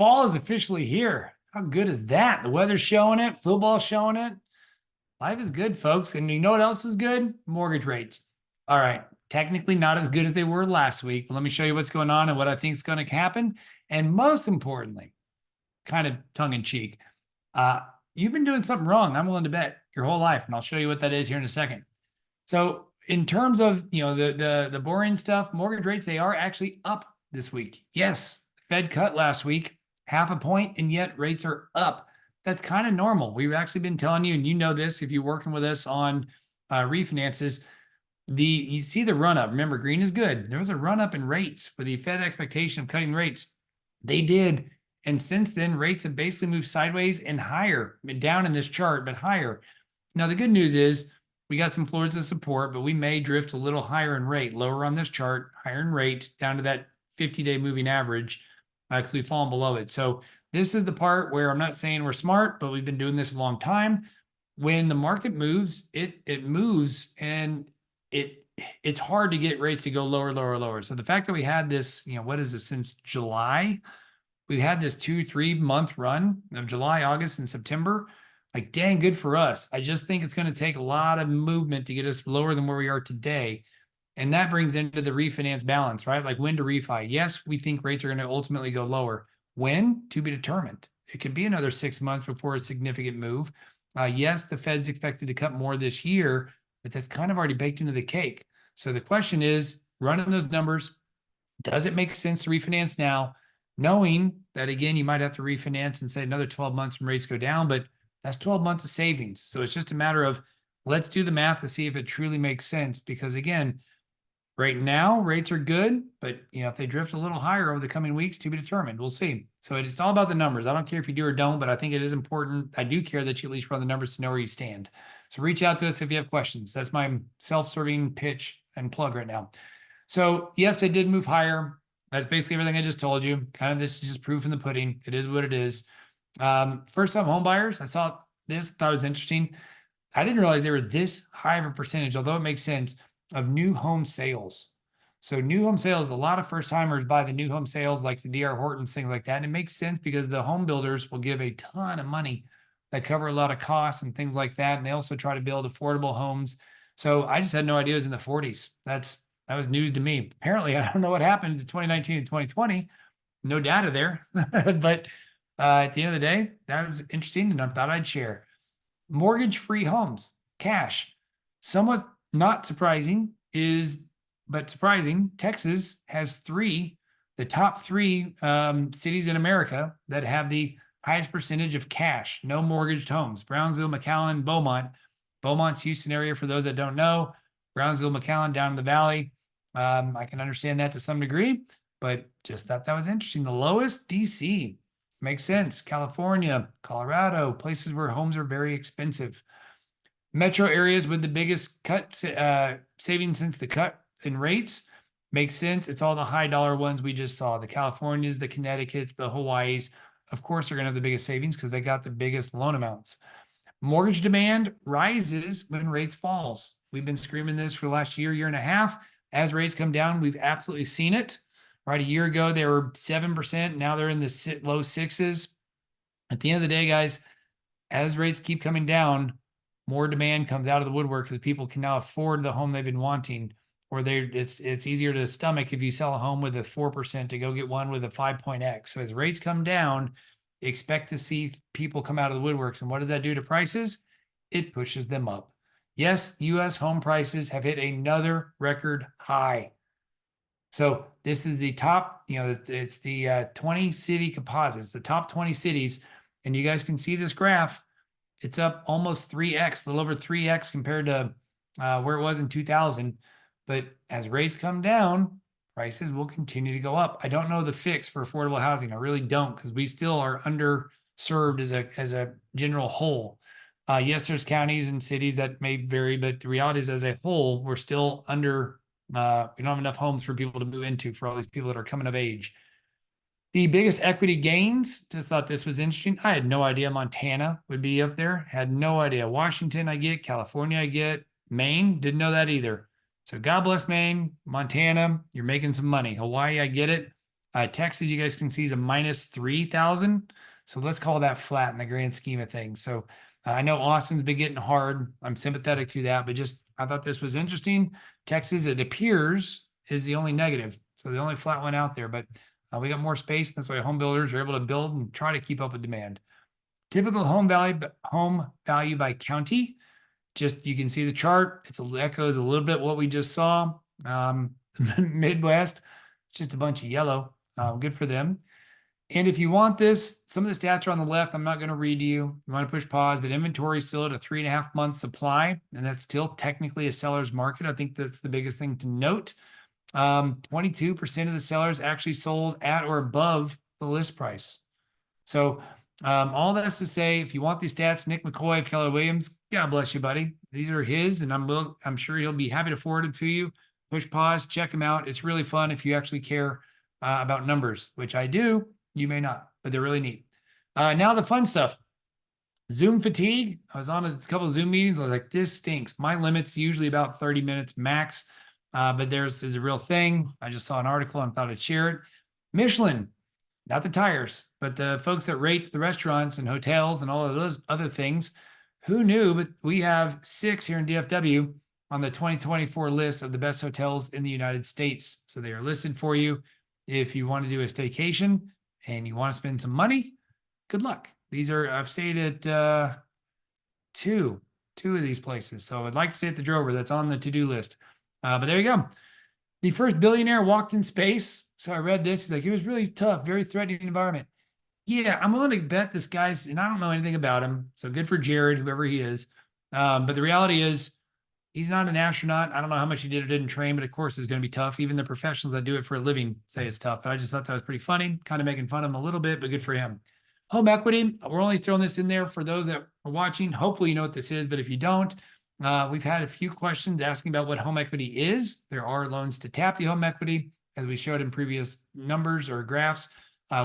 Fall is officially here. How good is that? The weather's showing it, football's showing it. Life is good, folks. And you know what else is good? Mortgage rates. All right. Technically not as good as they were last week. But let me show you what's going on and what I think is going to happen. And most importantly, kind of tongue in cheek, uh, you've been doing something wrong. I'm willing to bet your whole life. And I'll show you what that is here in a second. So in terms of, the boring stuff, mortgage rates, they are actually up this week. Yes, Fed cut last week, 0.5 point, and yet rates are up. That's kind of normal. We've actually been telling you, and you know this if you're working with us on refinances, you see the run up. Remember, green is good. There was a run up in rates for the Fed expectation of cutting rates. They did. And since then, rates have basically moved sideways and higher, down in this chart, but higher. Now, the good news is we got some floors of support, but we may drift a little higher in rate, lower on this chart, higher in rate, down to that 50-day moving average, because we've fallen below it. So this is the part where I'm not saying we're smart, but we've been doing this a long time. When the market moves, it moves, and it's hard to get rates to go lower, lower, lower. So the fact that we had this, what is this, since July? We've had this 2-3 month run of July, August, and September. Like, dang, good for us. I just think it's going to take a lot of movement to get us lower than where we are today. And that brings into the refinance balance, right? Like when to refi. Yes, we think rates are going to ultimately go lower. When? To be determined. It could be another 6 months before a significant move. Yes, the Fed's expected to cut more this year, but that's kind of already baked into the cake. So the question is, running those numbers, does it make sense to refinance now? Knowing that, again, you might have to refinance and say another 12 months when rates go down, but that's 12 months of savings. So it's just a matter of, let's do the math to see if it truly makes sense. Because again, right now rates are good, but if they drift a little higher over the coming weeks, to be determined. We'll see. So it's all about the numbers. I don't care if you do or don't, but I think it is important. I do care that you at least run the numbers to know where you stand. So reach out to us if you have questions. That's my self-serving pitch and plug right now. So yes, they did move higher. That's basically everything I just told you. Kind of, this is just proof in the pudding. It is what it is. First time home buyers, I saw this, thought it was interesting. I didn't realize they were this high of a percentage, although it makes sense, of new home sales. So new home sales, a lot of first timers buy the new home sales, like the DR Hortons, things like that. And it makes sense because the home builders will give a ton of money that cover a lot of costs and things like that. And they also try to build affordable homes. So I just had no idea it was in the 40s. That was news to me. Apparently, I don't know what happened to 2019 and 2020. No data there. But at the end of the day, that was interesting and I thought I'd share. Mortgage-free homes, cash. Somewhat not surprising but surprising, Texas has the top three cities in America that have the highest percentage of cash, no mortgaged homes. Brownsville, McAllen, Beaumont. Beaumont's Houston area, for those that don't know. Brownsville, McAllen down in the valley. I can understand that to some degree, but just thought that was interesting. The lowest, DC. Makes sense. California, Colorado, places where homes are very expensive. Metro areas with the biggest cut savings since the cut in rates. Makes sense. It's all the high dollar ones we just saw. The Californias, the Connecticut's, the Hawaii's, of course, are going to have the biggest savings because they got the biggest loan amounts. Mortgage demand rises when rates falls. We've been screaming this for the last year and a half. As rates come down, we've absolutely seen it. Right, a year ago, they were 7%. Now they're in the low sixes. At the end of the day, guys, as rates keep coming down, more demand comes out of the woodwork because people can now afford the home they've been wanting. Or it's easier to stomach if you sell a home with a 4% to go get one with a 5.x. So as rates come down, expect to see people come out of the woodworks. And what does that do to prices? It pushes them up. Yes, U.S. home prices have hit another record high. So this is the top, it's the 20 city composites, the top 20 cities. And you guys can see this graph. It's up almost 3x, a little over 3x compared to where it was in 2000. But as rates come down, prices will continue to go up. I don't know the fix for affordable housing. I really don't, because we still are underserved as a general whole. Yes, there's counties and cities that may vary, but the reality is, as a whole, we're still we don't have enough homes for people to move into for all these people that are coming of age. The biggest equity gains, just thought this was interesting. I had no idea Montana would be up there. Had no idea. Washington, I get. California, I get. Maine, didn't know that either. So God bless Maine, Montana, you're making some money. Hawaii, I get it. Texas, you guys can see, is a minus 3,000. So let's call that flat in the grand scheme of things. So I know Austin's been getting hard. I'm sympathetic to that, but just I thought this was interesting. Texas, it appears, is the only negative. So the only flat one out there, but we got more space. That's why home builders are able to build and try to keep up with demand. Typical home value by county. Just you can see the chart. Echoes a little bit what we just saw. Midwest, just a bunch of yellow. Good for them. And if you want this, some of the stats are on the left. I'm not going to read to you. You want to push pause, but inventory is still at a 3.5 month supply, and that's still technically a seller's market. I think that's the biggest thing to note. 22% of the sellers actually sold at or above the list price. So all that's to say, if you want these stats, Nick McCoy of Keller Williams, God bless you, buddy. These are his, and I'm sure he'll be happy to forward them to you. Push pause, check them out. It's really fun if you actually care about numbers, which I do. You may not, but they're really neat. Now the fun stuff. Zoom fatigue. I was on a couple of Zoom meetings. I was like, this stinks. My limit's usually about 30 minutes max, but this is a real thing. I just saw an article and thought I'd share it. Michelin, not the tires, but the folks that rate the restaurants and hotels and all of those other things. Who knew? But we have 6 here in DFW on the 2024 list of the best hotels in the United States. So they are listed for you. If you want to do a staycation and you want to spend some money, good luck. I've stayed at two of these places. So I'd like to stay at the Drover. That's on the to-do list. But there you go. The first billionaire walked in space. So I read this. He's like, it was really tough, very threatening environment. Yeah, I'm willing to bet this guy's, and I don't know anything about him. So good for Jared, whoever he is. But the reality is, he's not an astronaut. I don't know how much he did or didn't train, but of course it's going to be tough. Even the professionals that do it for a living say it's tough. But I just thought that was pretty funny, kind of making fun of him a little bit, but good for him. Home equity, we're only throwing this in there for those that are watching. Hopefully you know what this is, but if you don't, we've had a few questions asking about what home equity is. There are loans to tap the home equity, as we showed in previous numbers or graphs.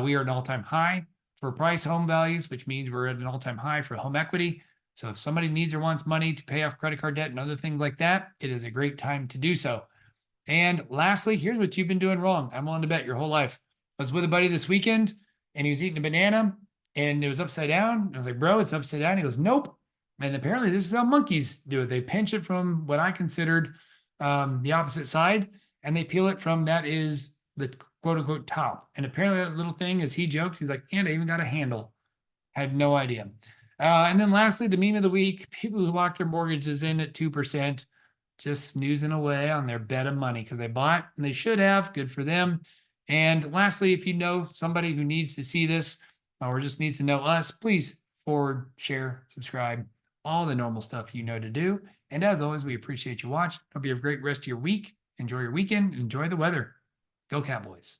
We are at an all-time high for price home values, which means we're at an all-time high for home equity. So if somebody needs or wants money to pay off credit card debt and other things like that, it is a great time to do so. And lastly, here's what you've been doing wrong. I'm willing to bet your whole life. I was with a buddy this weekend and he was eating a banana and it was upside down. I was like, bro, it's upside down. He goes, nope. And apparently this is how monkeys do it. They pinch it from what I considered the opposite side and they peel it from that is the quote unquote top. And apparently that little thing, as he joked, he's like, and I even got a handle. Had no idea. And then lastly, the meme of the week, people who lock their mortgages in at 2%, just snoozing away on their bet of money because they bought and they should have. Good for them. And lastly, if you know somebody who needs to see this or just needs to know us, please forward, share, subscribe, all the normal stuff you know to do. And as always, we appreciate you watching. Hope you have a great rest of your week. Enjoy your weekend. Enjoy the weather. Go Cowboys.